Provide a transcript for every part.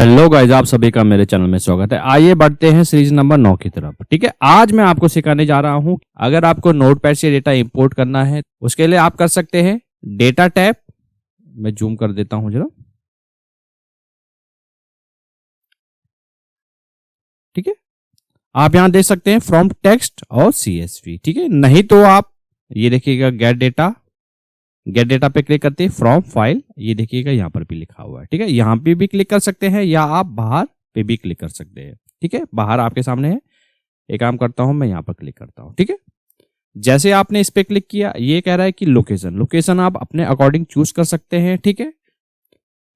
Hello guys, आप सभी का मेरे चैनल में स्वागत है। आइए बढ़ते हैं सीरीज नंबर 9 की तरफ। ठीक है, आज मैं आपको सिखाने जा रहा हूं, अगर आपको नोटपैड से डेटा इंपोर्ट करना है उसके लिए आप कर सकते हैं डेटा टैब। मैं जूम कर देता हूं जरा। ठीक है, आप यहां देख सकते हैं फ्रॉम टेक्स्ट और CSV। ठीक है, नहीं तो आप ये देखिएगा गेट डेटा पे क्लिक करते हैं, फ्रॉम फाइल, ये देखिएगा यहाँ पर भी लिखा हुआ है। ठीक है, यहाँ पे भी क्लिक कर सकते हैं या आप बाहर पे भी क्लिक कर सकते हैं। ठीक है, बाहर आपके सामने है। एक काम करता हूं, मैं यहाँ पर क्लिक करता हूं। ठीक है, जैसे आपने इस पे क्लिक किया, ये कह रहा है कि लोकेशन आप अपने अकॉर्डिंग चूज कर सकते हैं। ठीक है,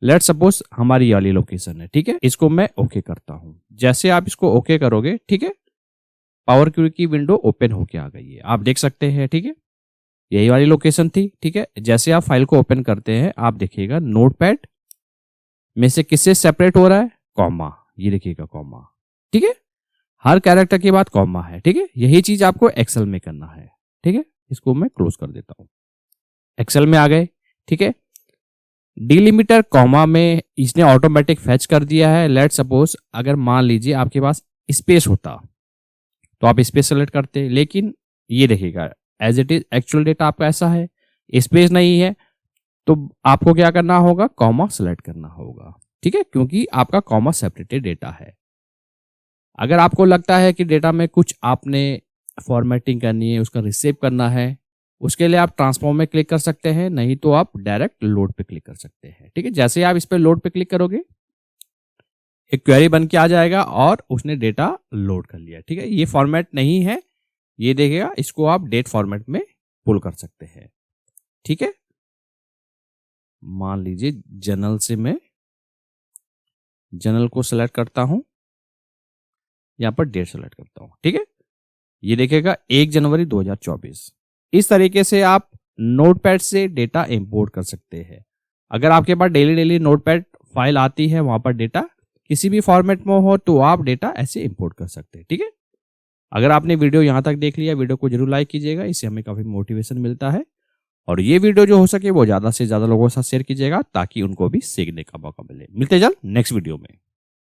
लेट सपोज हमारी ये वाली लोकेशन है। ठीक है, इसको मैं ओके करता हूं। जैसे आप इसको ओके करोगे, ठीक है, पावर क्यू की विंडो ओपन होके आ गई है, आप देख सकते हैं। ठीक है, यही वाली लोकेशन थी। ठीक है, जैसे आप फाइल को ओपन करते हैं, आप देखिएगा नोटपैड में से किससे सेपरेट हो रहा है, कॉमा, ये देखिएगा कॉमा। ठीक है, हर कैरेक्टर के बाद कॉमा है। ठीक है, यही चीज आपको एक्सेल में करना है। ठीक है, इसको मैं क्लोज कर देता हूं। एक्सेल में आ गए। ठीक है, डिलिमीटर कॉमा में इसने ऑटोमेटिक फैच कर दिया है। लेट सपोज अगर मान लीजिए आपके पास स्पेस होता तो आप स्पेस सेलेक्ट करते, लेकिन ये देखिएगा as it is actual data आपका ऐसा है, स्पेस नहीं है, तो आपको क्या करना होगा, कॉमा सेलेक्ट करना होगा। ठीक है, क्योंकि आपका कॉमा सेपरेटेड डेटा है। अगर आपको लगता है कि डेटा में कुछ आपने फॉर्मेटिंग करनी है, उसका रिसेव करना है, उसके लिए आप ट्रांसफॉर्म में क्लिक कर सकते हैं, नहीं तो आप डायरेक्ट लोड पे क्लिक कर सकते हैं। ठीक है, जैसे आप इस पे लोड पे क्लिक करोगे, एक क्वेरी बन के आ जाएगा और उसने डेटा लोड कर लिया। ठीक है, ये फॉर्मेट नहीं है, ये देखिएगा, इसको आप डेट फॉर्मेट में पुल कर सकते हैं। ठीक है, मान लीजिए जनरल से मैं जनरल को सेलेक्ट करता हूं, यहां पर डेट सेलेक्ट करता हूं। ठीक है, ये देखिएगा 1 जनवरी 2024। इस तरीके से आप नोटपैड से डेटा इंपोर्ट कर सकते हैं। अगर आपके पास डेली नोटपैड फाइल आती है, वहां पर डेटा किसी भी फॉर्मेट में हो, तो आप डेटा ऐसे इंपोर्ट कर सकते हैं। ठीक है, अगर आपने वीडियो यहां तक देख लिया, वीडियो को जरूर लाइक कीजिएगा, इससे हमें काफी मोटिवेशन मिलता है। और ये वीडियो जो हो सके वो ज्यादा से ज्यादा लोगों के साथ शेयर कीजिएगा, ताकि उनको भी सीखने का मौका मिले। मिलते जल्द नेक्स्ट वीडियो में।